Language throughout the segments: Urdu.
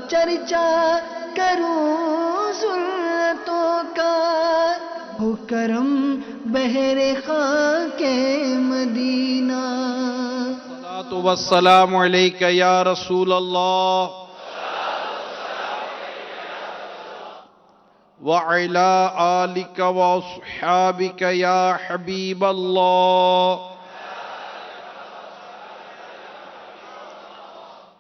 چرچا کروں سنتوں کا، ہو کرم بہر خاک مدینہ۔ الصلاۃ والسلام علیک یا رسول اللہ وعلی آلک واصحابک یا حبیب اللہ۔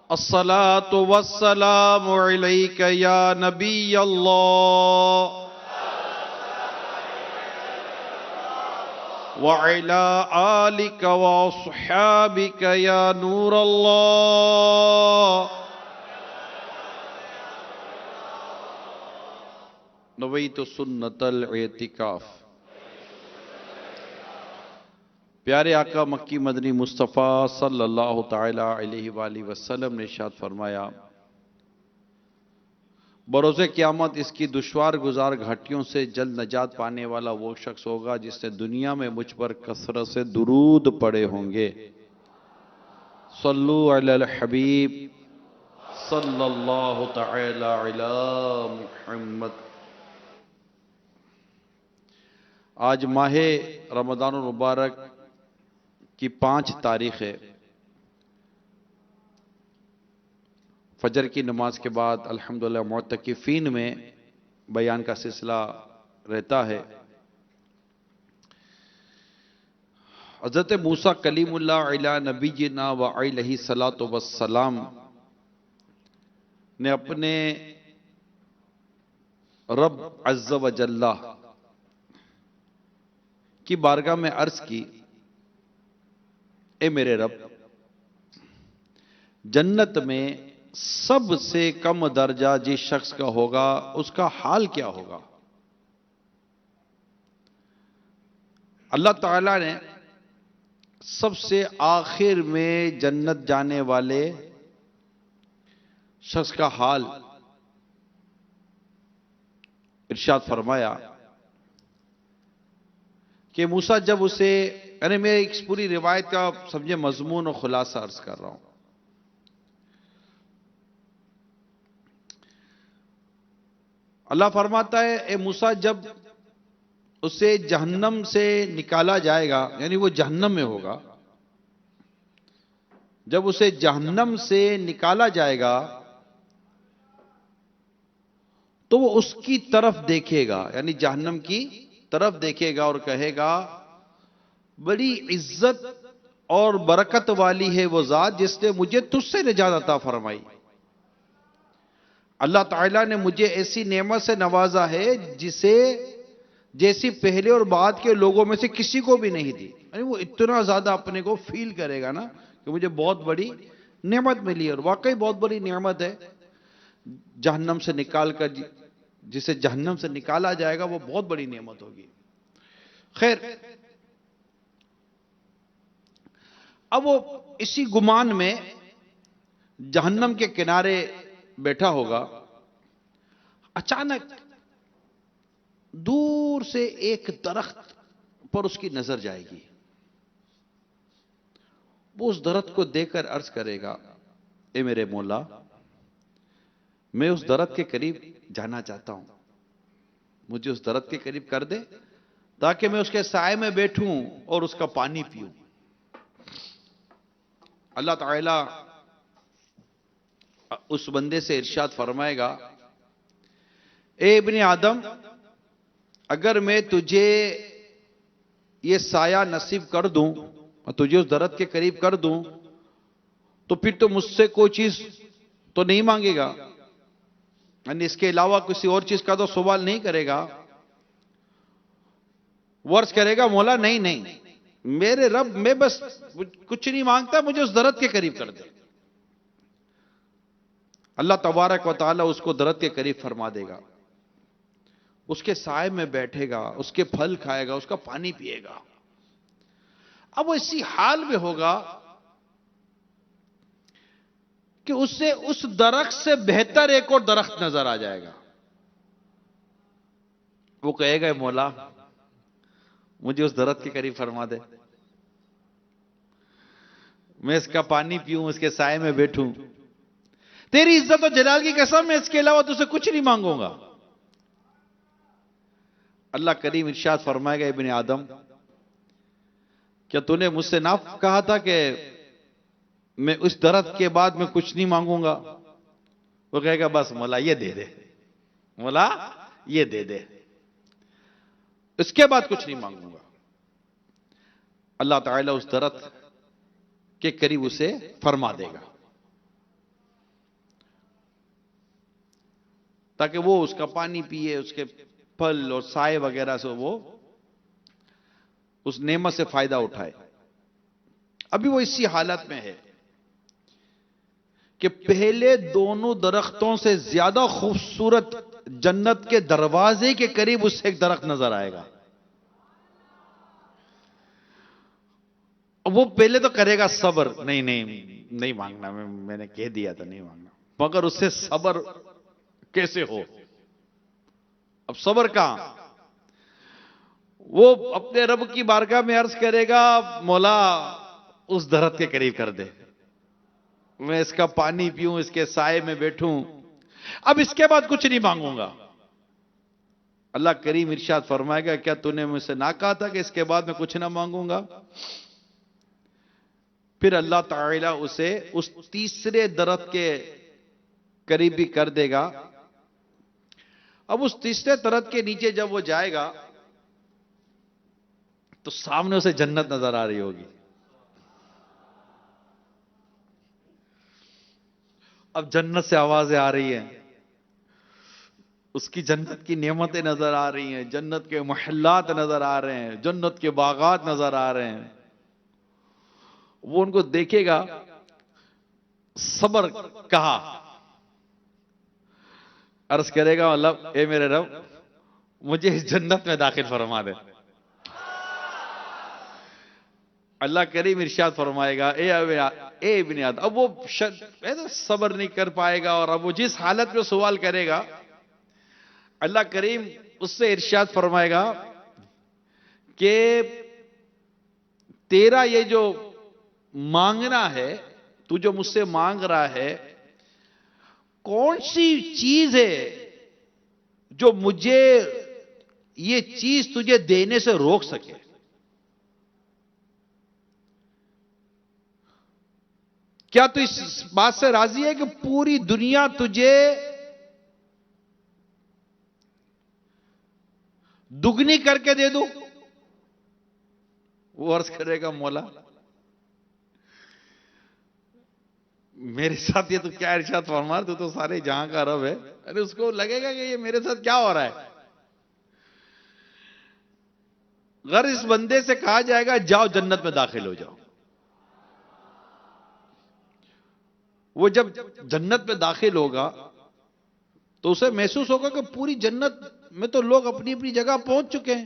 الصلاۃ والسلام علیک یا نبی اللہ وعلی آلک واصحابک یا نور اللہ۔ نویت سنت الاعتکاف۔ پیارے آقا مکی مدنی مصطفیٰ صلی اللہ تعالی علیہ وآلہ وسلم نے ارشاد فرمایا، بروز قیامت اس کی دشوار گزار گھاٹیوں سے جلد نجات پانے والا وہ شخص ہوگا جس نے دنیا میں مجھ پر کثرت سے درود پڑے ہوں گے۔ صلو علی الحبیب صلی اللہ تعالی علی محمد۔ آج ماہ رمضان المبارک کی 5 تاریخ ہے۔ فجر کی نماز کے بعد الحمدللہ معتکفین میں بیان کا سلسلہ رہتا ہے۔ حضرت موسیٰ کلیم اللہ علی نبینا و علیہ الصلاۃ والسلام نے اپنے رب عز و جل کی بارگاہ میں عرض کی، اے میرے رب، جنت میں سب سے کم درجہ جس شخص کا ہوگا اس کا حال کیا ہوگا؟ اللہ تعالیٰ نے سب سے آخر میں جنت جانے والے شخص کا حال ارشاد فرمایا کہ موسیٰ جب اسے، یعنی میں ایک پوری روایت کا سمجھے مضمون اور خلاصہ عرض کر رہا ہوں۔ اللہ فرماتا ہے، اے موسیٰ جب اسے جہنم سے نکالا جائے گا، یعنی وہ جہنم میں ہوگا، جب اسے جہنم سے نکالا جائے گا تو وہ اس کی طرف دیکھے گا، یعنی جہنم کی طرف دیکھے گا اور کہے گا، بڑی عزت اور برکت والی ہے وہ ذات جس نے مجھے تجھ سے نجات عطا فرمائی۔ اللہ تعالیٰ نے مجھے ایسی نعمت سے نوازا ہے جیسی پہلے اور بعد کے لوگوں میں سے کسی کو بھی نہیں دی۔ یعنی وہ اتنا زیادہ اپنے کو فیل کرے گا نا کہ مجھے بہت بڑی نعمت ملی، اور واقعی بہت بڑی نعمت ہے۔ جہنم سے نکال کر جسے جہنم سے نکالا جائے گا وہ بہت بڑی نعمت ہوگی۔ خیر، اب وہ اسی گمان میں جہنم کے کنارے بیٹھا ہوگا، اچانک دور سے ایک درخت پر اس کی نظر جائے گی۔ وہ اس درخت کو دیکھ کر عرض کرے گا، اے میرے مولا، میں اس درخت کے قریب جانا چاہتا ہوں، مجھے اس درخت کے قریب کر دے تاکہ میں اس کے سائے میں بیٹھوں اور اس کا پانی پیوں۔ اللہ تعالیٰ اس بندے سے ارشاد فرمائے گا، اے ابن آدم، اگر میں تجھے یہ سایہ نصیب کر دوں اور تجھے اس درخت کے قریب کر دوں تو پھر تو مجھ سے کوئی چیز تو نہیں مانگے گا، یعنی اس کے علاوہ کسی اور چیز کا تو سوال نہیں کرے گا۔ وہ عرض کرے گا، مولا نہیں میرے رب، میں بس کچھ نہیں مانگتا، مجھے اس درخت کے قریب کر دے۔ اللہ تبارک و تعالی اس کو درخت کے قریب فرما دے گا، اس کے سائے میں بیٹھے گا، اس کے پھل کھائے گا، اس کا پانی پیے گا۔ اب وہ اسی حال میں ہوگا کہ اسے اس درخت سے بہتر ایک اور درخت نظر آ جائے گا۔ وہ کہے گا، مولا مجھے اس درخت کے قریب فرما دے، میں اس کا پانی پیوں، اس کے سائے میں بیٹھوں۔ تیری عزت و جلال کی قسم میں اس کے علاوہ تجھ سے کچھ نہیں مانگوں گا. اللہ کریم ارشاد فرمائے گا ابن آدم کیا تو نے مجھ سے نہ کہا تھا کہ میں اس درخت کے بعد میں کچھ نہیں مانگوں گا؟ وہ کہے گا بس مولا یہ دے دے، مولا یہ دے دے، اس کے بعد کچھ نہیں مانگوں گا. اللہ تعالیٰ اس درخت کے قریب اسے فرما دے گا تاکہ وہ اس کا پانی پیے، اس کے پھل اور سائے وغیرہ سے وہ اس نعمت سے فائدہ اٹھائے. ابھی وہ اسی حالت میں ہے کہ پہلے دونوں درختوں سے زیادہ خوبصورت جنت کے دروازے کے قریب اس سے ایک درخت نظر آئے گا. وہ پہلے تو کرے گا صبر، نہیں مانگنا، میں نے کہہ دیا تھا نہیں مانگنا، مگر اس سے صبر کیسے ہو؟ اب صبر کہاں؟ وہ اپنے رب کی بارگاہ میں عرض کرے گا مولا اس درخت کے قریب کر دے، میں اس کا پانی پیوں، اس کے سائے میں بیٹھوں، اب اس کے بعد کچھ نہیں مانگوں گا. اللہ کریم ارشاد فرمائے گا کیا تو نے مجھ سے نہ کہا تھا کہ اس کے بعد میں کچھ نہ مانگوں گا؟ پھر اللہ تعالیٰ اسے اس تیسرے درخت کے قریب بھی کر دے گا. اب اس تیسرے درخت کے نیچے جب وہ جائے گا تو سامنے اسے جنت نظر آ رہی ہوگی. اب جنت سے آوازیں آ رہی ہیں، اس کی جنت کی نعمتیں نظر آ رہی ہیں، جنت کے محلات نظر آ رہے ہیں، جنت کے باغات نظر آ رہے ہیں. وہ ان کو دیکھے گا، صبر کہا، عرض کرے گا اللہ اے میرے رب مجھے اس جنت میں داخل فرما دے. اللہ کریم ارشاد فرمائے گا اے ابن آدم. اب وہ صبر نہیں کر پائے گا اور اب وہ جس حالت میں سوال کرے گا اللہ کریم اس سے ارشاد فرمائے گا کہ تیرا یہ جو مانگنا ہے، تو جو مجھ سے مانگ رہا ہے، کون سی چیز ہے جو مجھے یہ چیز تجھے دینے سے روک سکے؟ کیا تو اس بات سے راضی ہے کہ پوری دنیا تجھے دگنی کر کے دے دوں؟ وہ عرض کرے گا مولا میرے ساتھ یہ تو کیا ارشاد فرما، تو سارے جہاں کا رب ہے. ارے اس کو لگے گا کہ یہ میرے ساتھ کیا ہو رہا ہے. اگر اس بندے سے کہا جائے گا جاؤ جنت میں داخل ہو جاؤ، وہ جب جنت میں داخل ہوگا تو اسے محسوس ہوگا کہ پوری جنت میں تو لوگ اپنی اپنی جگہ پہنچ چکے ہیں.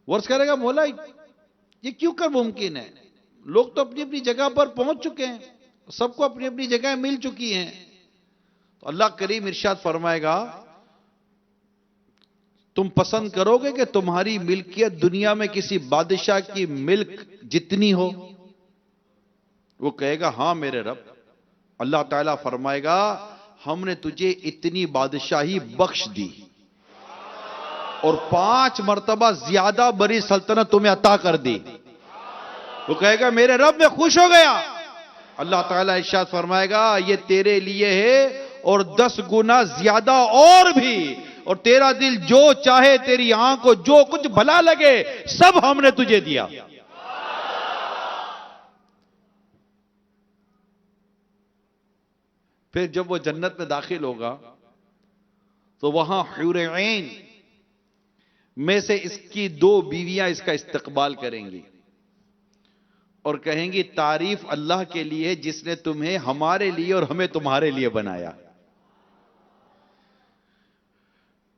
ورز کرے گا مولا یہ کیوں کر ممکن ہے؟ لوگ تو اپنی اپنی جگہ پر پہنچ چکے ہیں، سب کو اپنی اپنی جگہ مل چکی ہیں. تو اللہ کریم ارشاد فرمائے گا تم پسند کرو گے کہ تمہاری ملکیت دنیا میں کسی بادشاہ کی ملک جتنی ہو؟ وہ کہے گا ہاں میرے رب. اللہ تعالیٰ فرمائے گا ہم نے تجھے اتنی بادشاہی بخش دی اور 5 مرتبہ زیادہ بڑی سلطنت تمہیں عطا کر دی. وہ کہے گا میرے رب میں خوش ہو گیا. اللہ تعالیٰ ارشاد فرمائے گا یہ تیرے لیے ہے اور 10 گنا زیادہ اور بھی، اور تیرا دل جو چاہے، تیری آنکھ کو جو کچھ بھلا لگے سب ہم نے تجھے دیا. پھر جب وہ جنت میں داخل ہوگا تو وہاں حور عین میں سے اس کی 2 بیویاں اس کا استقبال کریں گی اور کہیں گی تعریف اللہ کے لیے جس نے تمہیں ہمارے لیے اور ہمیں تمہارے لیے بنایا.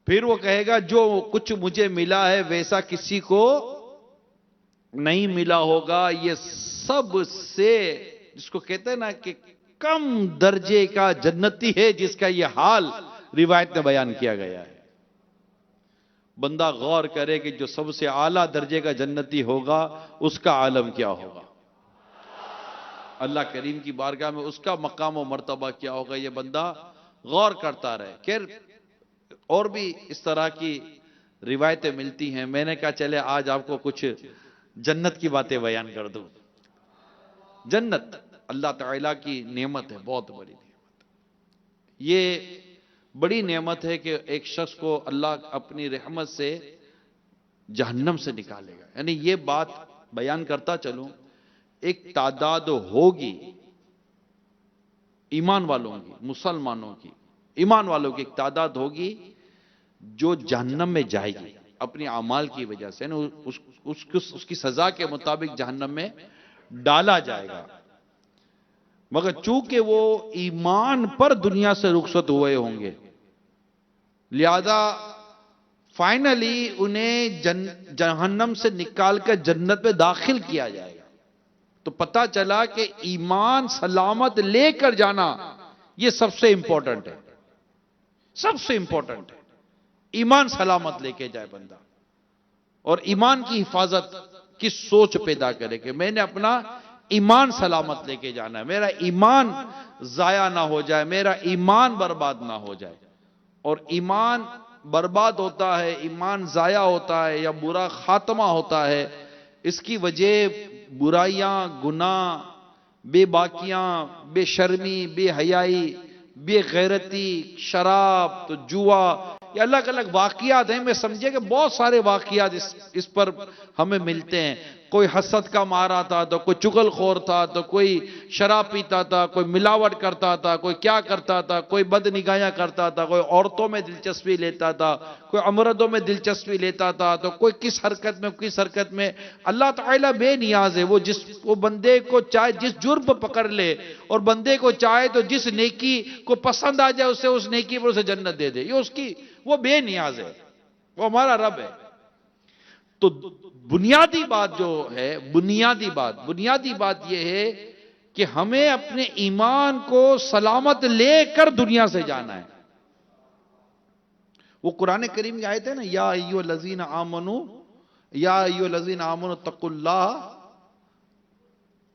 پھر وہ کہے گا جو کچھ مجھے ملا ہے ویسا کسی کو نہیں ملا ہوگا. یہ سب سے جس کو کہتے ہیں نا کہ کم درجے کا جنتی ہے جس کا یہ حال روایت میں بیان کیا گیا ہے. بندہ غور کرے کہ جو سب سے اعلیٰ درجے کا جنتی ہوگا اس کا عالم کیا ہوگا. اللہ کریم کی بارگاہ میں اس کا مقام و مرتبہ کیا ہوگا، یہ بندہ غور کرتا رہے۔ خیر اور بھی اس طرح کی روایتیں ملتی ہیں، میں نے کہا چلے آج آپ کو کچھ جنت کی باتیں بیان کر دوں۔ جنت اللہ تعالیٰ کی نعمت ہے، بہت بڑی نعمت۔ یہ بڑی نعمت ہے کہ ایک شخص کو اللہ اپنی رحمت سے جہنم سے نکالے گا۔ یعنی یہ بات بیان کرتا چلوں، ایک تعداد ہوگی ایمان والوں کی، مسلمانوں کی، ایمان والوں کی ایک تعداد ہوگی جو جہنم میں جائے گی اپنی اعمال کی وجہ سے، یعنی اس کی سزا کے مطابق جہنم میں ڈالا جائے گا، مگر چونکہ وہ ایمان پر دنیا سے رخصت ہوئے ہوں گے، لہذا فائنلی انہیں جہنم سے نکال کر جنت میں داخل کیا جائے گا۔ تو پتہ چلا کہ ایمان سلامت لے کر جانا یہ سب سے امپورٹنٹ ہے، سب سے امپورٹنٹ ہے۔ ایمان سلامت لے کے جائے بندہ، اور ایمان کی حفاظت کی سوچ پیدا کرے کہ میں نے اپنا ایمان سلامت لے کے جانا ہے، میرا ایمان ضائع نہ ہو جائے، میرا ایمان برباد نہ ہو جائے۔ اور ایمان برباد ہوتا ہے، ایمان ضائع ہوتا ہے یا برا خاتمہ ہوتا ہے، اس کی وجہ برائیاں، گناہ، بے باکیاں، بے شرمی، بے حیائی، بے غیرتی، شراب، تو جوا، یہ الگ الگ واقعات ہیں۔ میں سمجھے کہ بہت سارے واقعات اس پر ہمیں ملتے ہیں۔ کوئی حسد کا مارا تھا تو کوئی چغل خور تھا، تو کوئی شراب پیتا تھا، کوئی ملاوٹ کرتا تھا، کوئی کیا کرتا تھا، کوئی بد نگاہیاں کرتا تھا، کوئی عورتوں میں دلچسپی لیتا تھا، کوئی امردوں میں دلچسپی لیتا تھا، تو کوئی کس حرکت میں کس حرکت میں۔ اللہ تعالیٰ بے نیاز ہے، وہ بندے کو چاہے جس جرم پر پکڑ لے، اور بندے کو چاہے تو جس نیکی کو پسند آ جائے اسے اس نیکی پر اسے جنت دے دے۔ یہ اس کی، وہ بے نیاز ہے، وہ ہمارا رب ہے۔ تو بنیادی بات جو ہے، بنیادی بات یہ ہے کہ ہمیں اپنے ایمان کو سلامت لے کر دنیا سے جانا ہے۔ وہ قرآن کریم کی آیت ہے نا، یا ایھا الذین آمنوا اتقوا اللہ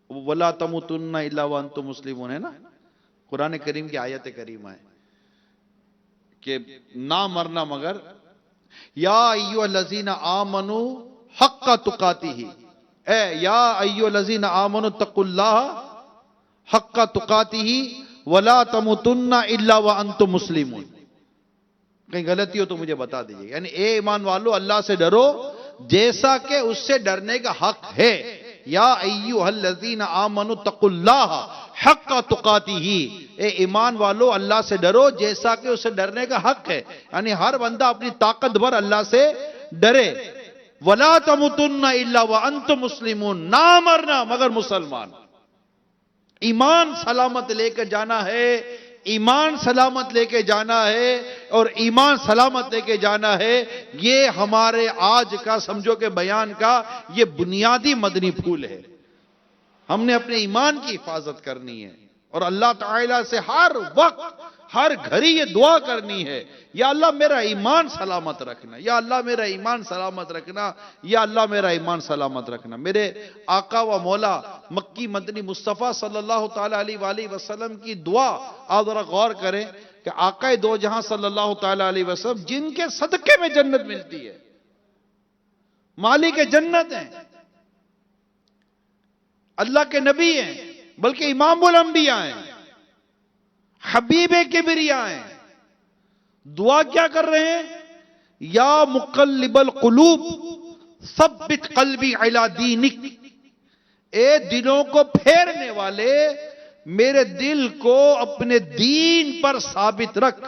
ولا تموتن الا وانتم مسلمون، ہے نا، قرآن کریم کی آیت کریمہ ہے کہ نہ مرنا مگر یا ایھا الذین آمنوا حق تقاتہ، اے یا ایھا الذین آمنوا اتقوا اللہ حق تقاتہ ولا تموتن الا وانتم مسلمون۔ کہیں غلطی ہو تو مجھے بتا دیجیے۔ یعنی اے ایمان والو، اللہ سے ڈرو جیسا کہ اس سے ڈرنے کا حق ہے۔ یا ایھا الذین آمنوا اتقوا اللہ حق تقاتہ، اے ایمان والو اللہ سے ڈرو جیسا کہ اس سے ڈرنے کا حق ہے، یعنی ہر بندہ اپنی طاقت بھر اللہ سے ڈرے۔ وَلَا تَمُوتُنَّ إِلَّا وَأَنْتُمْ مُسْلِمُونَ، نہ مرنا مگر مسلمان۔ ایمان سلامت لے کے جانا ہے، ایمان سلامت لے کے جانا ہے، اور ایمان سلامت لے کے جانا ہے۔ یہ ہمارے آج کا سمجھو کہ بیان کا یہ بنیادی مدنی پھول ہے۔ ہم نے اپنے ایمان کی حفاظت کرنی ہے، اور اللہ تعالیٰ سے ہر وقت ہر گھڑی یہ دعا کرنی ہے، یا اللہ میرا ایمان سلامت رکھنا، یا اللہ میرا ایمان سلامت رکھنا، یا اللہ میرا ایمان سلامت رکھنا۔ میرے آقا و مولا مکی مدنی مصطفیٰ صلی اللہ تعالیٰ علیہ وآلہ وسلم کی دعا آپ ذرا غور کریں کہ آقا دو جہاں صلی اللہ تعالیٰ علیہ وسلم جن کے صدقے میں جنت ملتی ہے، مالک جنت ہیں، اللہ کے نبی ہیں، بلکہ امام الانبیاء ہیں، حبیب کبریا ہیں، دعا کیا کر رہے ہیں؟ یا مقلب القلوب ثبت قلبی علی دینک، اے دلوں کو پھیرنے والے میرے دل کو اپنے دین پر ثابت رکھ۔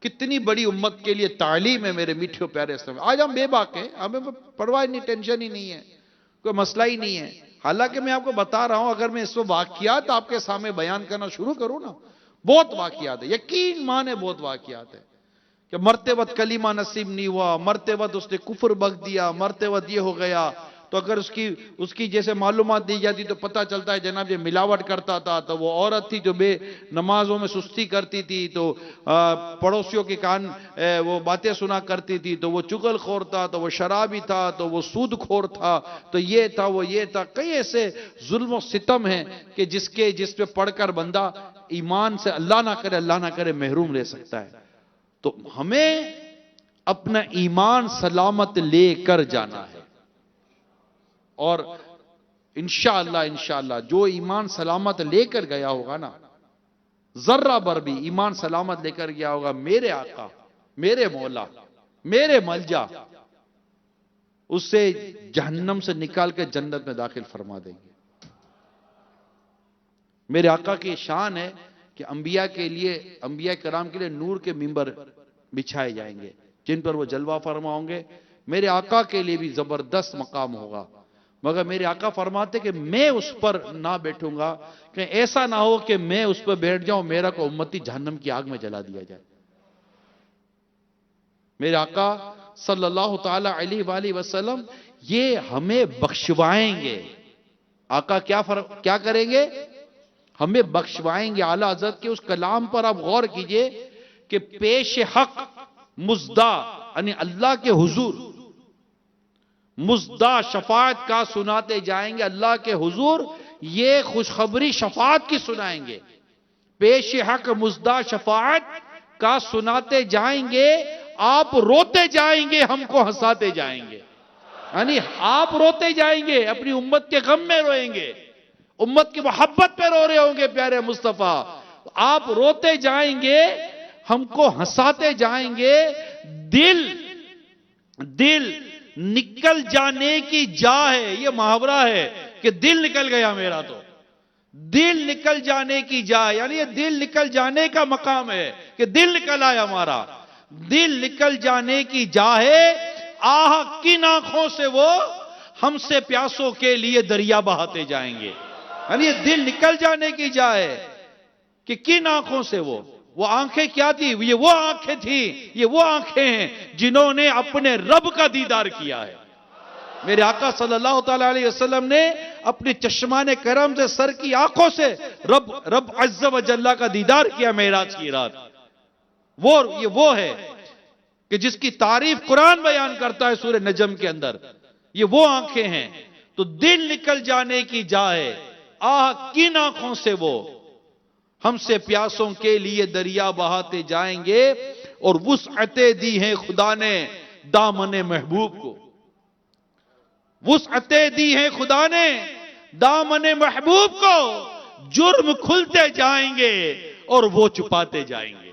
کتنی بڑی امت کے لیے تعلیم ہے میرے میٹھے پیارے اسلام۔ آج ہم بے باک ہیں، ہمیں پرواہ نہیں، ٹینشن ہی نہیں ہے، کوئی مسئلہ ہی نہیں ہے۔ حالانکہ میں آپ کو بتا رہا ہوں، اگر میں اس وقت واقعات آپ کے سامنے بیان کرنا شروع کروں نا، بہت واقعات ہیں، یقین مانے بہت واقعات ہیں کہ مرتے وقت کلمہ نصیب نہیں ہوا، مرتے وقت اس نے کفر بک دیا، مرتے وقت یہ ہو گیا، تو اگر اس کی جیسے معلومات دی جاتی تو پتہ چلتا ہے جناب یہ ملاوٹ کرتا تھا، تو وہ عورت تھی جو بے نمازوں میں سستی کرتی تھی، تو پڑوسیوں کے کان وہ باتیں سنا کرتی تھی، تو وہ چغل خور تھا، تو وہ شرابی تھا، تو وہ سود خور تھا، تو یہ تھا وہ یہ تھا. کئی ایسے ظلم و ستم ہیں کہ جس پہ پڑھ کر بندہ ایمان سے اللہ نہ کرے محروم رہ سکتا ہے. تو ہمیں اپنا ایمان سلامت لے کر جانا ہے، اور انشاءاللہ جو ایمان سلامت لے کر گیا ہوگا نا، ذرہ بر بھی ایمان سلامت لے کر گیا ہوگا، میرے آقا، میرے مولا، میرے ملجا اس سے جہنم سے نکال کے جنت میں داخل فرما دیں گے. میرے آقا کی شان ہے کہ انبیاء کرام کے لیے نور کے ممبر بچھائے جائیں گے جن پر وہ جلوہ فرما ہوں گے. میرے آقا کے لیے بھی زبردست مقام ہوگا، مگر میرے آقا فرماتے کہ میں اس پر نہ بیٹھوں گا کہ ایسا نہ ہو کہ میں اس پر بیٹھ جاؤں میرا کو امتی جہنم کی آگ میں جلا دیا جائے. میرے آقا صلی اللہ تعالی علیہ وآلہ وسلم یہ ہمیں بخشوائیں گے. آقا کیا کریں گے؟ ہمیں بخشوائیں گے. اعلیٰ حضرت کے اس کلام پر آپ غور کیجئے کہ پیش حق مزدہ، یعنی اللہ کے حضور مزدہ شفاعت کا سناتے جائیں گے. اللہ کے حضور یہ خوشخبری شفاعت کی سنائیں گے. پیش حق مزدہ شفاعت کا سناتے جائیں گے. آپ روتے جائیں گے، ہم کو ہنساتے جائیں گے. یعنی آپ روتے جائیں گے، اپنی امت کے غم میں روئیں گے، امت کی محبت پہ رو رہے ہوں گے پیارے مصطفیٰ. آپ روتے جائیں گے، ہم کو ہنساتے جائیں گے. دل نکل جانے کی جا ہے، یہ محاورہ ہے کہ دل نکل گیا میرا. تو دل نکل جانے کی جا، یعنی یہ دل نکل جانے کا مقام ہے کہ دل نکل آیا ہمارا. دل نکل جانے کی جا ہے، آہ کن آنکھوں سے وہ ہم سے پیاسوں کے لیے دریا بہاتے جائیں گے. یعنی یہ دل نکل جانے کی جا ہے کہ کن آنکھوں سے وہ آنکھیں کیا تھی؟ یہ وہ آنکھیں تھی، یہ وہ آنکھیں ہیں جنہوں نے اپنے رب کا دیدار کیا ہے. میرے آقا صلی اللہ تعالی علیہ وسلم نے اپنے چشمان کرم سے سر کی آنکھوں سے رب عز و جل کا دیدار کیا معراج کی رات. یہ وہ ہے کہ جس کی تعریف قرآن بیان کرتا ہے سورہ نجم کے اندر. یہ وہ آنکھیں ہیں. تو دل نکل جانے کی جا ہے، آہ کن آنکھوں سے وہ ہم سے پیاسوں کے لیے دریا بہاتے جائیں گے. اور وسعتیں دی ہیں خدا نے دامن محبوب کو. وسعتیں دی ہیں خدا نے دامن محبوب کو. جرم کھلتے جائیں گے اور وہ چھپاتے جائیں گے.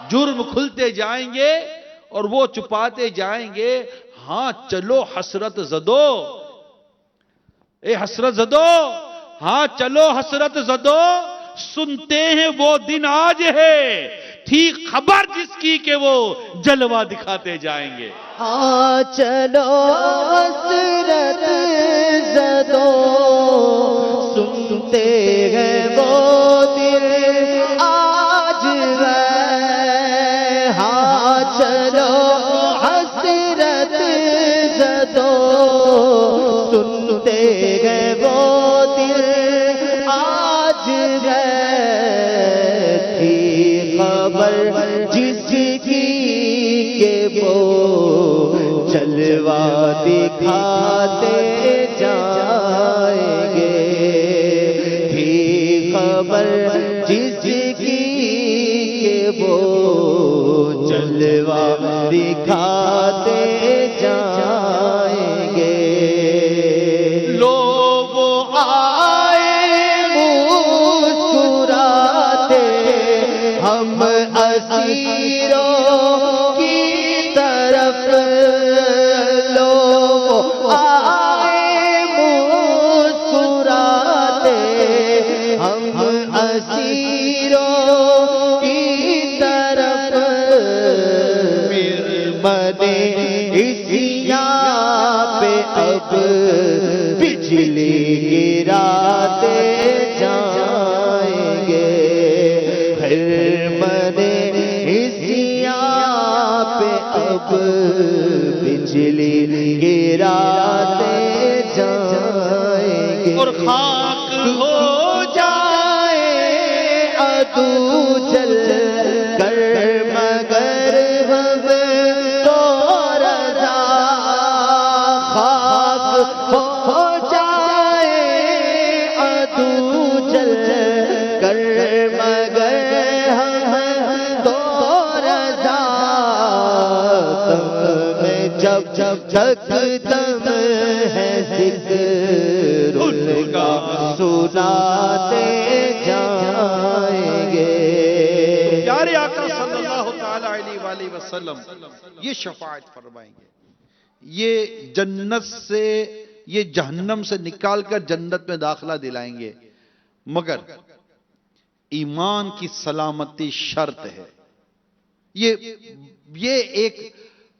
جرم کھلتے جائیں گے اور وہ چھپاتے جائیں گے. ہاں چلو حسرت زدو، اے حسرت زدو، ہاں چلو حسرت زدو، سنتے ہیں وہ دن آج ہے، تھی خبر جس کی کہ وہ جلوہ دکھاتے جائیں گے. ہاں چلو حسرت زدو، سنتے ہیں وہ دن آج ہے. ہاں چلو حسرت زدو، سنتے ہیں وہ دن آج ہے. تھی خبر جس کی کہ وہ جلوہ دکھاتے جائیں گے. تھی خبر جس کی کہ وہ جلوہ دکھاتے جائیں گے. لوگ آئے مسکراتے، ہم اسیروں کی طرف. لوگ آئے مسکراتے، ہم اسیروں کی طرف. منے اسیاں پہ اب بجلی گراتے جائیں گے. خرمن اسیاں پہ اب اجلی گراتے جائیں گے اور خاک ہو جائے عدو جل کر مگر ہم تو رضا خاک ہو جائے عدو جل کر مگر ہم تو رضا جب تک دم ہے ذکر ان کا سناتے جائیں گے. پیارے آقا صلی اللہ تعالی علیہ وآلہ وسلم یہ شفاعت فرمائیں گے. یہ جنت سے، یہ جہنم سے نکال کر جنت میں داخلہ دلائیں گے، مگر ایمان کی سلامتی شرط ہے. یہ ایک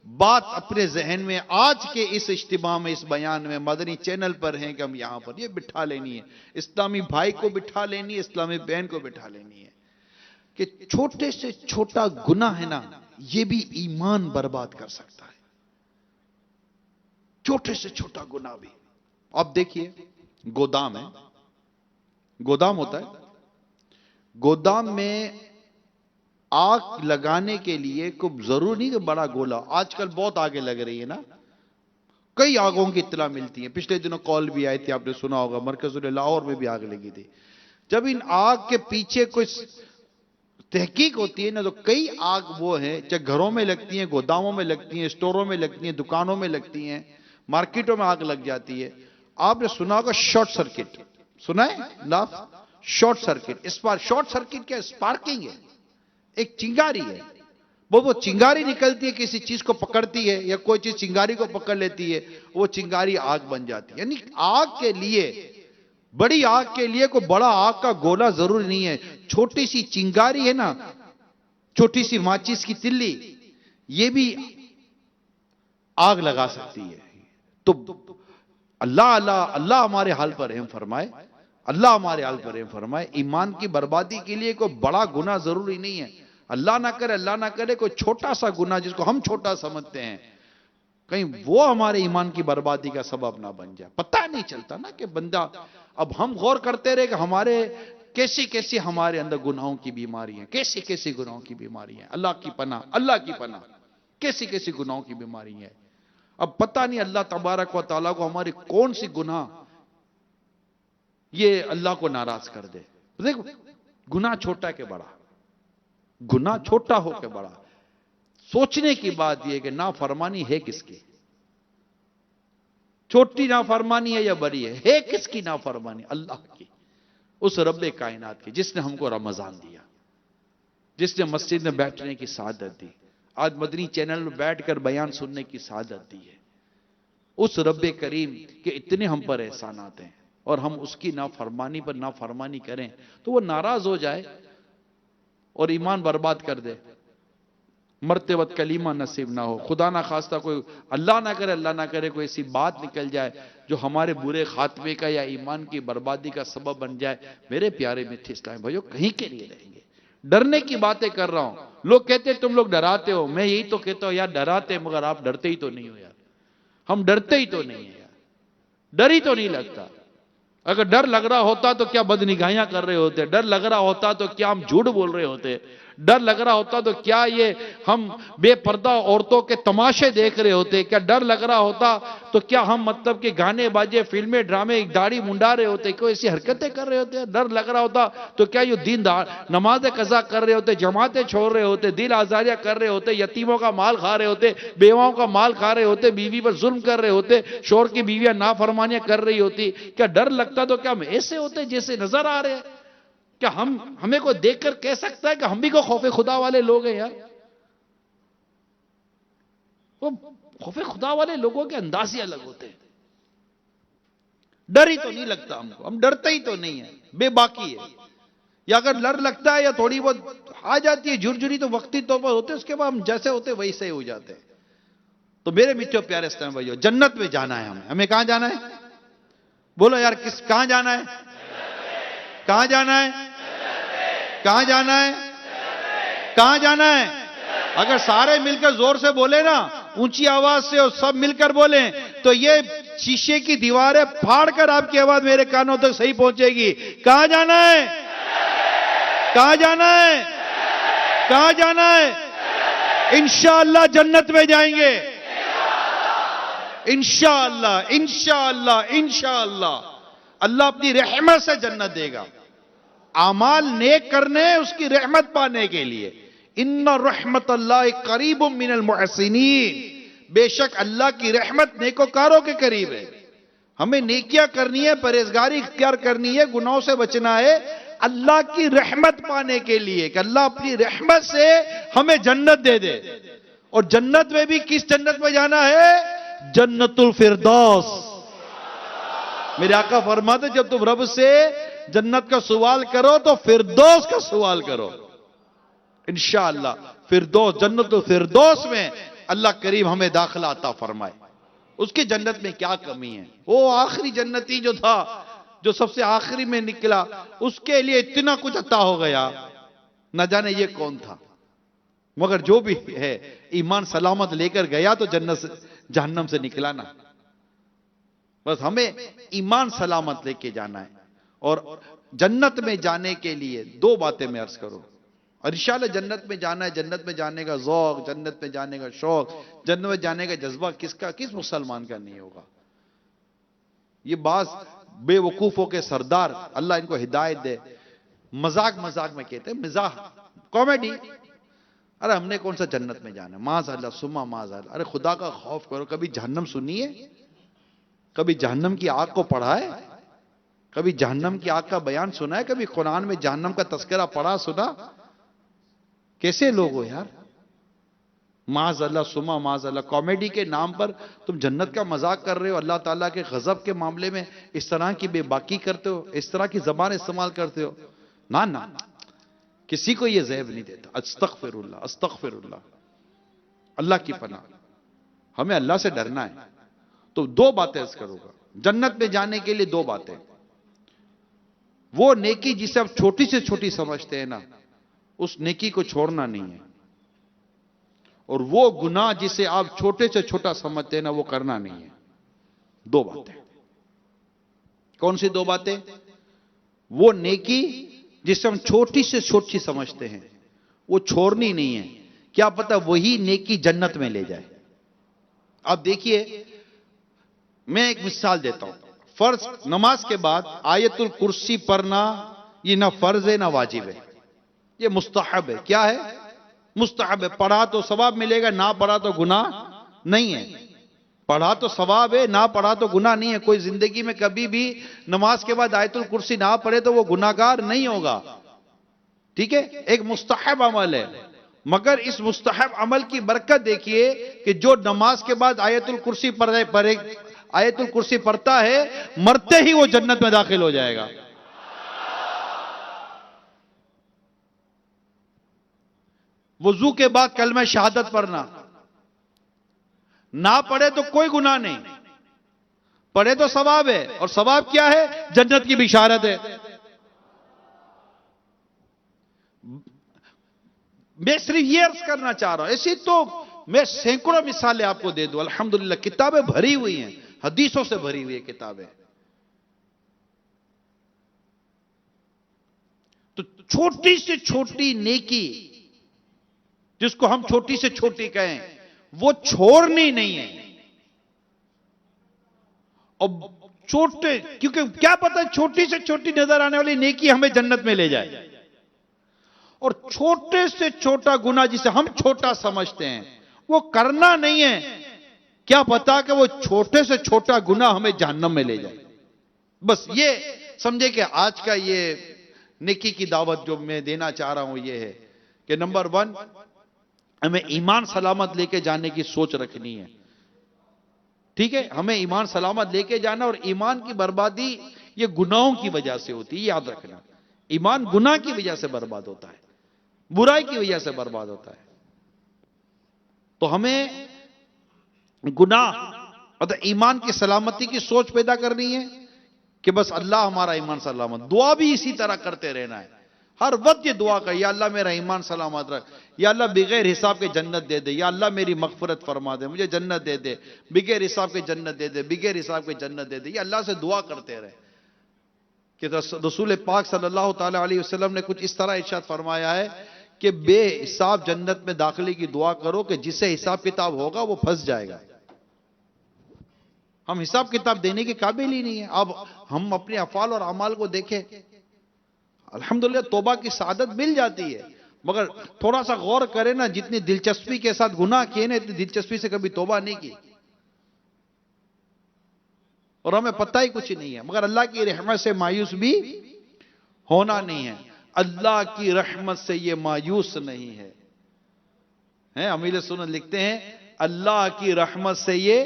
بات اپنے ذہن میں آج کے اس اجتماع میں، اس بیان میں، مدنی چینل پر ہیں کہ ہم یہاں پر یہ بٹھا لینی ہے، اسلامی بھائی کو بٹھا لینی ہے، اسلامی بہن کو بٹھا لینی ہے کہ چھوٹے سے چھوٹا گناہ ہے نا، یہ بھی ایمان برباد کر سکتا ہے. چھوٹے سے چھوٹا گناہ بھی. اب دیکھیے گودام ہے، گودام ہوتا ہے، گودام میں آگ لگانے کے لیے کوئی ضرور نہیں کہ بڑا گولا، آج کل بہت آگے لگ رہی ہے نا، کئی آگوں کی اطلاع ملتی ہے. پچھلے دنوں کال بھی آئی تھی، آپ نے سنا ہوگا مرکز لاہور میں بھی آگ لگی تھی. جب ان آگ کے پیچھے کوئی تحقیق ہوتی ہے نا، تو کئی آگ وہ ہیں چاہے گھروں میں لگتی ہیں، گوداموں میں لگتی ہیں، اسٹوروں میں لگتی ہیں، دکانوں میں لگتی ہیں، مارکیٹوں میں آگ لگ جاتی ہے. آپ نے سنا ہوگا شارٹ سرکٹ، سنا ہے لفظ شارٹ سرکٹ. اس بار شارٹ سرکٹ کیا اسپارکنگ ہے، ایک چنگاری ہے. وہ چنگاری نکلتی ہے، کسی چیز کو پکڑتی ہے یا کوئی چیز چنگاری کو پکڑ لیتی ہے، وہ چنگاری آگ بن جاتی ہے. یعنی آگ کے لیے، بڑی آگ کے لیے کوئی بڑا آگ کا گولا ضروری نہیں ہے. چھوٹی سی چنگاری ہے نا، چھوٹی سی ماچس کی تلی، یہ بھی آگ لگا سکتی ہے. تو اللہ ہمارے حال پر رحم فرمائے، اللہ ہمارے حال پر رحم فرمائے. ایمان کی بربادی کے لیے کوئی بڑا گناہ ضروری نہیں ہے. اللہ نہ کرے کوئی چھوٹا سا گناہ جس کو ہم چھوٹا سمجھتے ہیں، کہیں وہ ہمارے ایمان کی بربادی کا سبب نہ بن جائے. پتہ نہیں چلتا نا کہ بندہ، اب ہم غور کرتے رہے کہ ہمارے کیسی ہمارے اندر گناہوں کی بیماری ہیں، کیسی گناہوں کی بیماری ہیں. اللہ کی پناہ، اللہ کی پناہ، کیسی گناہوں کی بیماری ہیں. اب پتہ نہیں اللہ تبارک و تعالیٰ کو ہماری کون سی گناہ یہ اللہ کو ناراض کر دے. دیکھو گناہ چھوٹا کہ بڑا، گناہ چھوٹا ہو کہ بڑا، سوچنے کی بات یہ کہ نافرمانی ہے کس کی، چھوٹی نافرمانی ہے یا بڑی ہے کس کی نافرمانی؟ اللہ کی، اس رب کائنات کی جس نے ہم کو رمضان دیا، جس نے مسجد میں بیٹھنے کی سعادت دی، آج مدنی چینل میں بیٹھ کر بیان سننے کی سعادت دی ہے. اس رب کریم کے اتنے ہم پر احسانات ہیں، اور ہم اس کی نافرمانی پر نافرمانی کریں تو وہ ناراض ہو جائے اور ایمان برباد کر دے، مرتے وقت کلمہ نصیب نہ ہو. خدا نہ خواستہ کوئی اللہ نہ کرے کوئی ایسی بات نکل جائے جو ہمارے برے خاتمے کا یا ایمان کی بربادی کا سبب بن جائے. میرے پیارے میٹھے اسلامی بھائیو، کہیں کے لیے رہیں گے. ڈرنے کی باتیں کر رہا ہوں. لوگ کہتے ہیں تم لوگ ڈراتے ہو، میں یہی تو کہتا ہوں یار ڈراتے مگر آپ ڈرتے ہی تو نہیں ہو یار. ہم ڈرتے ہی تو نہیں ہیں یار، ڈر ہی تو نہیں لگتا. اگر ڈر لگ رہا ہوتا تو کیا بدنگاہیاں کر رہے ہوتے، ڈر لگ رہا ہوتا تو کیا ہم جھوٹ بول رہے ہوتے، ڈر لگ رہا ہوتا تو کیا یہ ہم بے پردہ عورتوں کے تماشے دیکھ رہے ہوتے، کیا ڈر لگ رہا ہوتا تو کیا ہم مطلب کہ گانے باجے فلمیں ڈرامے داڑھی منڈا رہے ہوتے، کوئی ایسی حرکتیں کر رہے ہوتے. ڈر لگ رہا ہوتا تو کیا یہ دین نماز قضا کر رہے ہوتے، جماعتیں چھوڑ رہے ہوتے، دل آزاریاں کر رہے ہوتے، یتیموں کا مال کھا رہے ہوتے، بیواؤں کا مال کھا رہے ہوتے، بیوی پر ظلم کر رہے ہوتے، شوہر کی بیویاں نافرمانیاں کر رہی ہوتی. کیا ڈر لگتا تو کیا ہم ایسے ہوتے جیسے نظر آ رہے ہیں؟ کیا ہمیں کوئی دیکھ کر کہہ سکتا ہے کہ ہم بھی کوئی خوف خدا والے لوگ ہیں یار؟ وہ خوف خدا والے لوگوں کے انداز ہی الگ ہوتے ہیں. ڈر ہی تو نہیں لگتا ہم کو، ہم ڈرتے ہی تو نہیں ہیں، بے باکی ہے. یا اگر ڈر لگتا ہے یا تھوڑی بہت آ جاتی ہے جھرجھری تو وقتی طور پر ہوتے، اس کے بعد ہم جیسے ہوتے ویسے ہی ہو جاتے ہیں. تو میرے میٹھے پیارے اسلام بھائیو، جنت میں جانا ہے ہمیں کہاں جانا ہے؟ بولو یار کہاں جانا ہے؟ کہاں جانا ہے؟ کہاں جانا ہے؟ کہاں جانا ہے؟ اگر سارے مل کر زور سے بولے نا اونچی آواز سے اور سب مل کر بولیں تو یہ شیشے کی دیواریں پھاڑ کر آپ کی آواز میرے کانوں تک صحیح پہنچے گی. کہاں جانا ہے؟ کہاں جانا ہے؟ کہاں جانا ہے؟ انشاءاللہ جنت میں جائیں گے. انشاءاللہ انشاءاللہ انشاءاللہ اللہ اپنی رحمت سے جنت دے گا. اعمال نیک کرنے اس کی رحمت پانے کے لیے. ان رحمت اللہ قریب من المحسنین. بے شک اللہ کی رحمت نیکوکاروں کے قریب ہے. ہمیں نیکیاں کرنی ہے, پرہیزگاری اختیار کرنی ہے, گناہوں سے بچنا ہے اللہ کی رحمت پانے کے لیے کہ اللہ اپنی رحمت سے ہمیں جنت دے دے. اور جنت میں بھی کس جنت میں جانا ہے؟ جنت الفردوس. میرے آقا فرماتے جب تم رب سے جنت کا سوال کرو تو فردوس کا سوال کرو. انشاءاللہ فردوس, جنت الفردوس میں اللہ کریم ہمیں داخلہ عطا فرمائے. اس کی جنت میں کیا کمی ہے؟ وہ آخری جنتی جو تھا, جو سب سے آخری میں نکلا, اس کے لیے اتنا کچھ عطا ہو گیا, نہ جانے یہ کون تھا. مگر جو بھی ہے ایمان سلامت لے کر گیا تو جنت سے جہنم سے نکلا نا. بس ہمیں ایمان سلامت لے کے جانا ہے. اور جنت میں جانے کے لیے دو باتیں میں عرض کروں. اور انشاءاللہ جنت میں جانا ہے, جنت میں جانے کا ذوق, جنت میں جانے کا شوق, جنت میں جانے کا جذبہ کس مسلمان کا نہیں ہوگا؟ یہ بعض بے وقوفوں کے سردار, اللہ ان کو ہدایت دے, مذاق میں کہتے ہیں, مزاح, کامیڈی. ارے ہم نے کون سا جنت میں جانا ہے؟ معاذ اللہ سما معاذ اللہ. ارے خدا کا خوف کرو. کبھی جہنم سنی ہے؟ کبھی جہنم کی آگ کو پڑھا ہے؟ کبھی جہنم کی آگ کا بیان سنا ہے؟ کبھی قرآن میں جہنم کا تذکرہ پڑھا سنا؟ کیسے لوگ ہو یار؟ معاذ اللہ سما معاذ اللہ. کامیڈی کے نام پر تم جنت کا مذاق کر رہے ہو. اللہ تعالیٰ کے غضب کے معاملے میں اس طرح کی بے باکی کرتے ہو, اس طرح کی زبان استعمال کرتے ہو. نہ کسی کو یہ زیب نہیں دیتا. استغفر اللہ استغفر اللہ. اللہ کی پناہ. ہمیں اللہ سے ڈرنا ہے. تو دو باتیں عرض کروں گا جنت میں جانے کے لیے. دو باتیں. وہ نیکی جسے آپ چھوٹی سے چھوٹی سمجھتے ہیں نا, اس نیکی کو چھوڑنا نہیں ہے. اور وہ گناہ جسے آپ چھوٹے سے چھوٹا سمجھتے ہیں نا, وہ کرنا نہیں ہے. دو باتیں. کون سی دو باتیں؟ وہ نیکی جسے ہم چھوٹی سے چھوٹی سمجھتے ہیں, وہ چھوڑنی نہیں ہے. کیا پتہ وہی نیکی جنت میں لے جائے. اب دیکھیے, میں ایک مثال دیتا ہوں. فرض نماز کے بعد آیت الکرسی پڑھنا یہ نہ فرض ہے نہ واجب ہے, یہ مستحب ہے. کیا ہے؟ مستحب ہے. پڑھا تو ثواب ملے گا, نہ پڑھا تو گناہ نہیں ہے. پڑھا تو ثواب ہے, نہ پڑھا تو گناہ نہیں ہے. کوئی زندگی میں کبھی بھی نماز کے بعد آیت الکرسی نہ پڑھے تو وہ گناہگار نہیں ہوگا. ٹھیک ہے, ایک مستحب عمل ہے. مگر اس مستحب عمل کی برکت دیکھیے کہ جو نماز کے بعد آیت الکرسی آیت الکرسی پڑھتا ہے, مرتے ہی وہ جنت میں داخل ہو جائے گا. وضو کے بعد کلمہ شہادت پڑھنا, نہ پڑھے تو کوئی گناہ نہیں, پڑھے تو ثواب ہے. اور ثواب کیا ہے؟ جنت کی بشارت ہے. میں صرف یہ عرض کرنا چاہ رہا ہوں. ایسی تو میں سینکڑوں مثالیں آپ کو دے دوں. الحمدللہ کتابیں بھری ہوئی ہیں, حدیثوں سے بھری ہوئی ہیں کتابیں. تو چھوٹی سے چھوٹی نیکی جس کو ہم چھوٹی سے چھوٹی کہیں, وہ چھوڑنی نہیں ہے. اور چھوٹے, کیونکہ کیا پتہ چھوٹی سے چھوٹی نظر آنے والی نیکی ہمیں جنت میں لے جائے. اور چھوٹے سے چھوٹا گناہ جسے ہم چھوٹا سمجھتے ہیں وہ کرنا نہیں ہے. کیا پتا کہ وہ چھوٹے سے چھوٹا گناہ ہمیں جہنم میں لے جائے. بس یہ سمجھے کہ آج کا یہ نیکی کی دعوت جو میں دینا چاہ رہا ہوں یہ ہے کہ نمبر 1 ہمیں ایمان سلامت لے کے جانے کی سوچ رکھنی ہے. ٹھیک ہے, ہمیں ایمان سلامت لے کے جانا. اور ایمان کی بربادی یہ گناہوں کی وجہ سے ہوتی ہے, یاد رکھنا. ایمان گناہ کی وجہ سے برباد ہوتا ہے, برائی کی وجہ سے برباد ہوتا ہے. تو ہمیں گناہ اور ایمان کی سلامتی کی سوچ پیدا کرنی ہے کہ بس اللہ ہمارا ایمان سلامت. دعا بھی اسی طرح کرتے رہنا ہے. ہر وقت یہ دعا کر، یا اللہ میرا ایمان سلامت رکھ، یا اللہ بغیر حساب کے جنت دے دے، یا اللہ میری مغفرت فرما دے، مجھے جنت دے دے، بغیر حساب کے جنت دے دے، بغیر حساب کے جنت دے دے. یہ اللہ سے دعا کرتے رہے. کہ رسول پاک صلی اللہ تعالی علیہ وسلم نے کچھ اس طرح ارشاد فرمایا ہے کہ بے حساب جنت میں داخلے کی دعا کرو کہ جس سے حساب کتاب ہوگا وہ پھنس جائے گا. ہم حساب کتاب دینے کے قابل ہی نہیں ہیں. اب ہم اپنے افعال اور اعمال کو دیکھیں، الحمدللہ توبہ کی سعادت مل جاتی ہے، مگر تھوڑا سا غور کریں نا، جتنی دلچسپی کے ساتھ گناہ کیے نا، اتنی دلچسپی سے کبھی توبہ نہیں کی، اور ہمیں پتہ ہی کچھ نہیں ہے. مگر اللہ کی رحمت سے مایوس بھی ہونا نہیں ہے. اللہ کی رحمت سے یہ مایوس نہیں ہے. امیر سنت لکھتے ہیں اللہ کی رحمت سے یہ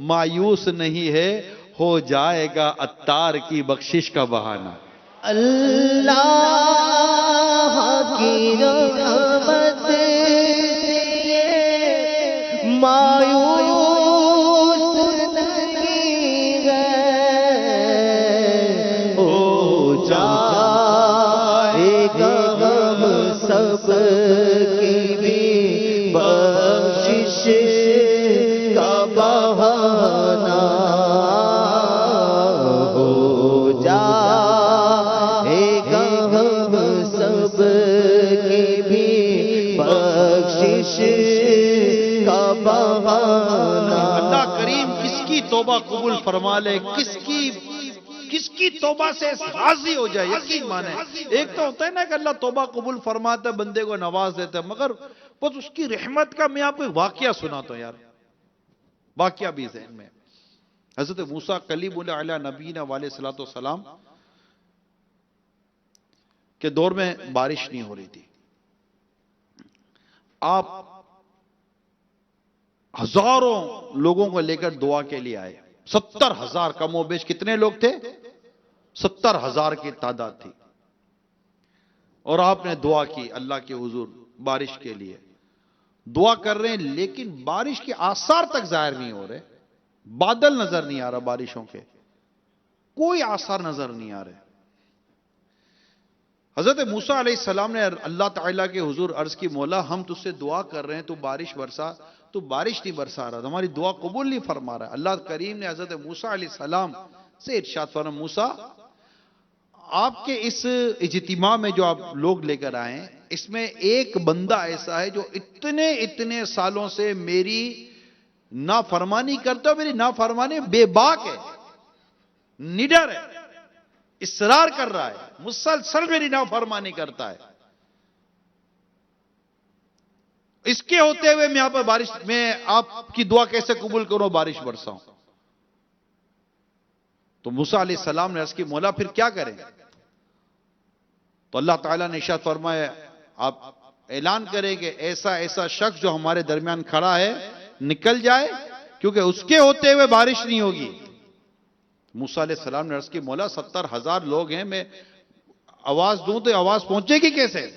مایوس نہیں ہے، ہو جائے گا عطار کی بخشش کا بہانہ. اللہ کی رحمت سے مایوس نہیں ہے، ہو جائے گا ہم سب کی بھی بخشش کا بہانہ، ہو جائے گا ہم سب کی بھی بخشش کا بہانہ. اللہ کریم کس کی توبہ قبول فرما لے، کس کی توبہ سے راضی ہو جائے، یقین مانے. ایک تو ہوتا ہے نا کہ اللہ توبہ قبول فرماتا ہے، بندے کو نواز دیتا ہے، مگر بس اس کی رحمت کا میں آپ کو واقعہ سناتا ہوں یار، واقعہ بھی ذہن میں. حضرت موسیٰ کلیم اللہ علیہ نبینا علیہ السلام کے دور میں بارش نہیں ہو رہی تھی. آپ ہزاروں لوگوں کو لے کر دعا کے لیے آئے. 70,000 کم و بیش کتنے لوگ تھے؟ 70,000 کی تعداد تھی. اور آپ نے دعا کی اللہ کے حضور بارش کے لیے. دعا کر رہے ہیں لیکن بارش کے آثار تک ظاہر نہیں ہو رہے. بادل نظر نہیں آ رہا بارشوں کے، کوئی آثار نظر نہیں آ رہے. حضرت موسیٰ علیہ السلام نے اللہ تعالیٰ کے حضور عرض کی، مولا ہم تجھ سے دعا کر رہے ہیں تو بارش برسا، تو بارش نہیں برسا رہا، ہماری دعا قبول نہیں فرما رہا. اللہ کریم نے حضرت موسیٰ علیہ السلام سے ارشاد فرمایا، موسیٰ آپ کے اس اجتماع میں جو آپ لوگ لے کر آئے ہیں، اس میں ایک بندہ ایسا ہے جو اتنے سالوں سے میری نافرمانی کرتا ہے، میری نافرمانی بے باک ہے، نڈر ہے، اصرار کر رہا ہے، مسلسل میری نافرمانی کرتا ہے. اس کے ہوتے ہوئے میں یہاں پر بارش، میں آپ کی دعا کیسے قبول کروں، بارش برساؤں؟ تو موسیٰ علیہ السلام نے عرض کی، مولا پھر کیا کریں؟ تو اللہ تعالیٰ نے ارشاد فرمایا، آپ اعلان کریں کہ ایسا شخص جو ہمارے درمیان کھڑا ہے نکل جائے، کیونکہ اس کے ہوتے ہوئے بارش نہیں ہوگی. موسیٰ علیہ السلام نے عرض کی، مولا 70,000 لوگ ہیں، میں آواز دوں تو آواز پہنچے گی کیسے؟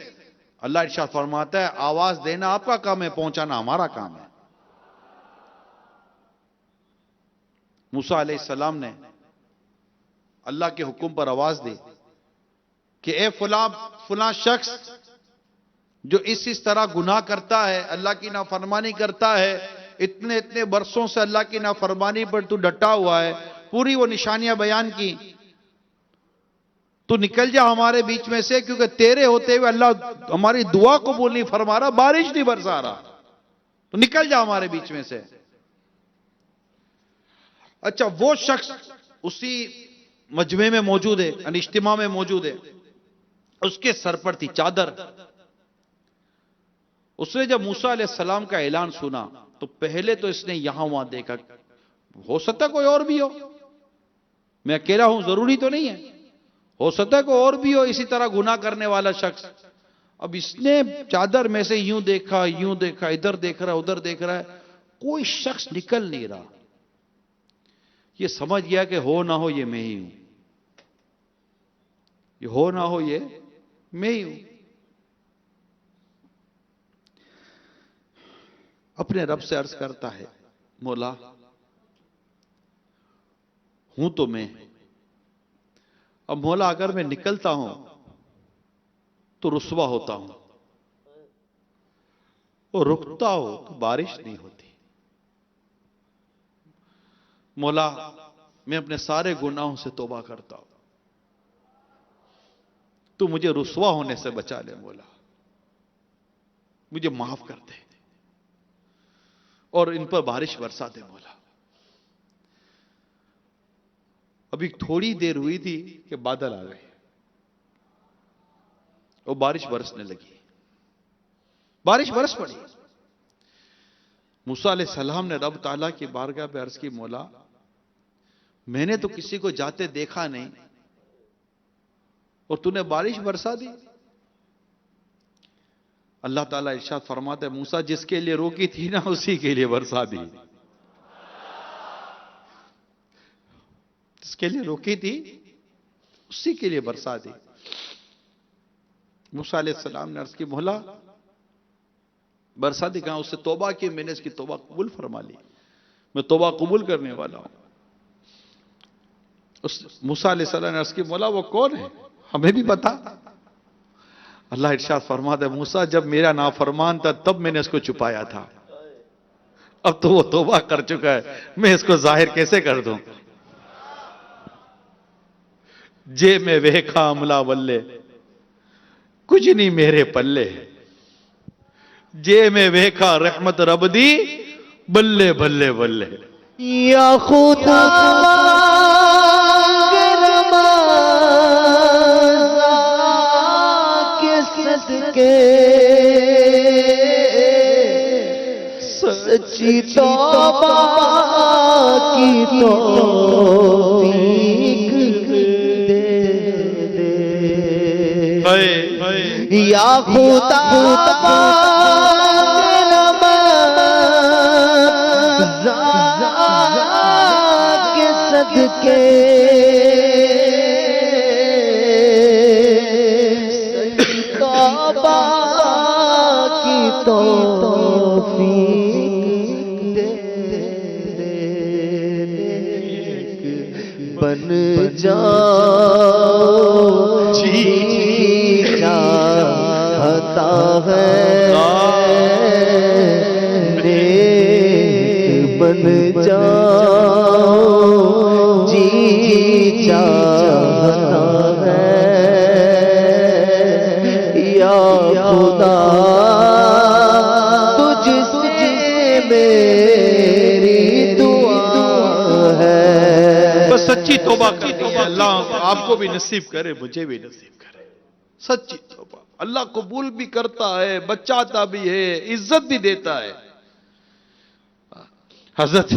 اللہ ارشاد فرماتا ہے، آواز دینا آپ کا کام ہے، پہنچانا ہمارا کام ہے. موسیٰ علیہ السلام نے اللہ کے حکم پر آواز دی کہ اے فلاں شخص جو اس طرح گناہ کرتا ہے، اللہ کی نافرمانی کرتا ہے، اتنے برسوں سے اللہ کی نافرمانی پر تو ڈٹا ہوا ہے، پوری وہ نشانیاں بیان کی، تو نکل جا ہمارے بیچ میں سے، کیونکہ تیرے ہوتے ہوئے اللہ ہماری دعا قبول نہیں فرما رہا، بارش نہیں برسا رہا، تو نکل جا ہمارے بیچ میں سے. اچھا، وہ شخص اسی مجمع میں موجود ہے، اجتماع میں موجود ہے، اس کے سر پر تھی چادر. اس نے جب موسیٰ علیہ السلام کا اعلان سنا تو پہلے تو اس نے یہاں وہاں دیکھا، ہو سکتا کوئی اور بھی ہو، میں اکیلا ہوں ضروری تو نہیں ہے، ہو سکتا ہے کوئی اور بھی ہو اسی طرح گناہ کرنے والا شخص. اب اس نے چادر میں سے یوں دیکھا، ادھر دیکھ رہا، ادھر دیکھ رہا ہے، کوئی شخص نکل نہیں رہا. یہ سمجھ گیا کہ ہو نہ ہو یہ میں ہی ہوں، یہ ہو نہ ہو یہ میں ہی ہوں. اپنے رب سے عرض کرتا ہے، مولا ہوں تو میں، اب مولا اگر میں نکلتا ہوں تو رسوا ہوتا ہوں، اور رکتا ہو تو بارش نہیں ہوتی۔ مولا میں اپنے سارے گناہوں سے توبہ کرتا ہوں، تو مجھے رسوا ہونے سے بچا لے مولا، مجھے معاف کر دے اور ان پر بارش برسا دے مولا۔ ابھی تھوڑی دیر ہوئی تھی کہ بادل آ گئے اور بارش برسنے لگی، بارش برس پڑی۔ موسیٰ علیہ السلام نے رب تعالیٰ کی بارگاہ پہ عرض کی، مولا میں نے تو کسی کو جاتے دیکھا نہیں اور تو نے بارش برسا دی۔ اللہ تعالیٰ ارشاد فرماتا ہے، موسیٰ جس کے لیے روکی تھی نا اسی کے لیے برسا دی، جس کے لیے روکی تھی اسی کے لیے برسا دی۔ موسیٰ علیہ السلام نے عرض کی، مولا برسا دی کہاں؟ اس سے توبہ کی، میں نے اس کی توبہ قبول فرما لی، میں توبہ قبول کرنے والا ہوں۔ موسیٰ علیہ السلام نے عرض کی، مولا وہ کون ہے؟ ہمیں بھی بتا۔ اللہ ارشاد فرماتا ہے، موسیٰ جب میرا نافرمان تھا تب میں نے اس کو چھپایا تھا، اب تو وہ توبہ کر چکا ہے، میں اس کو ظاہر کیسے کر دوں؟ جے میں ویکھا عملہ ولے کچھ نہیں میرے پلے، جے میں ویکھا رحمت رب دی بلے بلے بلے۔ یا خدا سچی توبہ کی توفیق دے دے، یا خدا کے صدقے سچی توبہ کی توفیق بن جاؤ جی چاہتا ہے، نیک بن جاؤ جی چاہتا ہے، یا خدا تجھ سے میری دعا ہے۔ بس سچی توبہ کرنی ہے، اللہ آپ کو بھی نصیب کرے، مجھے بھی نصیب کرے سچی توبہ۔ اللہ قبول بھی کرتا ہے، بچاتا بھی ہے، عزت بھی دیتا ہے۔ حضرت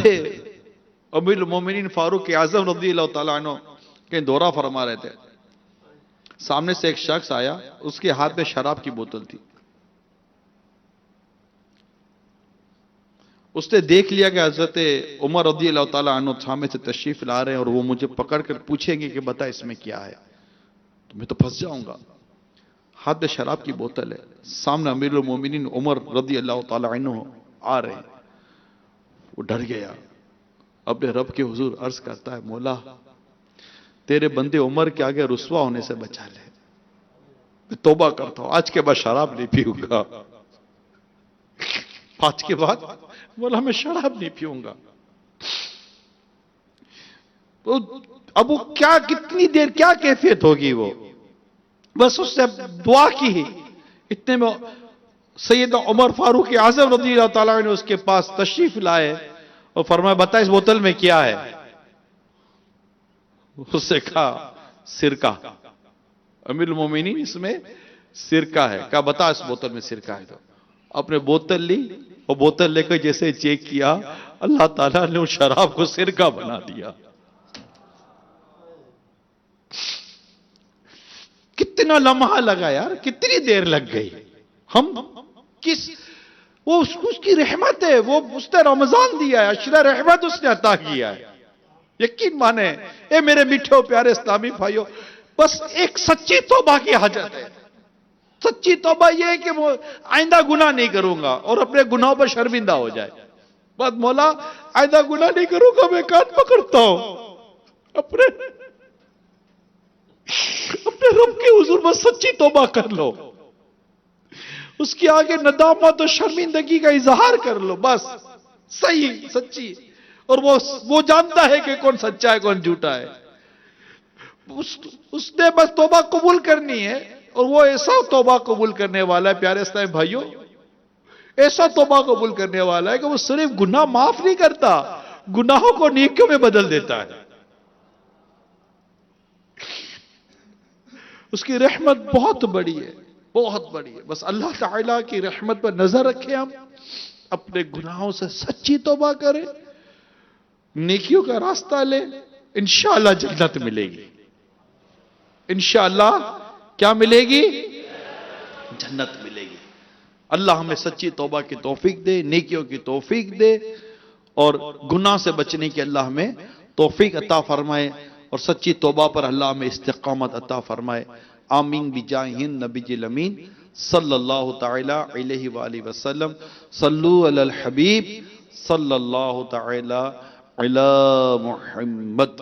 امیر المومنین فاروق اعظم رضی اللہ تعالیٰ عنہ کہیں دورہ فرما رہے تھے، سامنے سے ایک شخص آیا، اس کے ہاتھ میں شراب کی بوتل تھی۔ اس نے دیکھ لیا کہ حضرت عمر رضی اللہ تعالیٰ عنہ سامنے سے تشریف لا رہے ہیں اور وہ مجھے پکڑ کر پوچھیں گے کہ بتا اس میں کیا ہے، تو میں تو پھنس جاؤں گا۔ ہاتھ میں شراب کی بوتل ہے، سامنے امیر المومنین عمر رضی اللہ تعالیٰ عنہ آ رہے ہیں۔ وہ ڈر گیا، اپنے رب کے حضور عرض کرتا ہے، مولا تیرے بندے عمر کے آگے رسوا ہونے سے بچا لے، میں توبہ کرتا ہوں، آج کے بعد شراب نہیں پیوں گا، آج کے بعد مولا میں شراب نہیں پیوں گا۔ اب وہ کیا کتنی دیر کیا کیفیت ہوگی، وہ بس اس سے دعا کی، اتنے میں سیدنا عمر فاروق اعظم رضی اللہ تعالیٰ نے اس کے پاس تشریف لائے اور فرمایا بتا اس بوتل میں کیا ہے؟ اس سے کہا سرکہ، امیر المومنین اس میں سرکہ ہے۔ کہا بتا اس بوتل میں سرکہ ہے، تو اپنے بوتل لی اور بوتل لے کر جیسے چیک کیا، اللہ تعالیٰ نے اس شراب کو سرکہ بنا دیا۔ کتنا لمحہ لگا یار، کتنی دیر لگ گئی، ہم کس وہ اس کی رحمت ہے، وہ اس نے رمضان دیا ہے، عشرہ رحمت اس نے عطا کیا ہے۔ یقین مانے اے میرے میٹھے پیارے اسلامی بھائیوں، بس ایک سچی توبہ کی حاجت ہے۔ سچی توبہ یہ ہے کہ وہ آئندہ گناہ نہیں کروں گا اور اپنے گناہوں پر شرمندہ ہو جائے، بس مولا آئندہ گناہ نہیں کروں گا، میں کان پکڑتا ہوں، اپنے رب کے حضور بس سچی توبہ کر لو۔ اس کی آگے ندامت اور شرمندگی کا اظہار کر لو، بس صحیح سچی، اور وہ جانتا ہے کہ کون سچا ہے کون جھوٹا ہے. اس نے بس توبہ قبول کرنی ہے، اور وہ ایسا توبہ قبول کرنے والا ہے پیارے اسلام بھائیوں، ایسا توبہ قبول کرنے والا ہے کہ وہ صرف گناہ معاف نہیں کرتا، گناہوں کو نیکیوں میں بدل دیتا ہے. اس کی رحمت بہت بڑی ہے، بہت بڑی ہے. بس اللہ تعالیٰ کی رحمت پر نظر رکھیں، ہم اپنے گناہوں سے سچی توبہ کریں، نیکیوں کا راستہ لیں، انشاءاللہ جنت ملے گی. انشاءاللہ کیا ملے گی؟ جنت ملے گی. اللہ ہمیں سچی توبہ کی توفیق دے، نیکیوں کی توفیق دے، اور گناہ سے بچنے کی اللہ ہمیں توفیق عطا فرمائے، اور سچی توبہ پر اللہ ہمیں استقامت عطا فرمائے. آمین بجاہ نبی الامین صلی اللہ تعالی علیہ وآلہ وسلم. صلو علی الحبیب صلی اللہ تعالی علی محمد.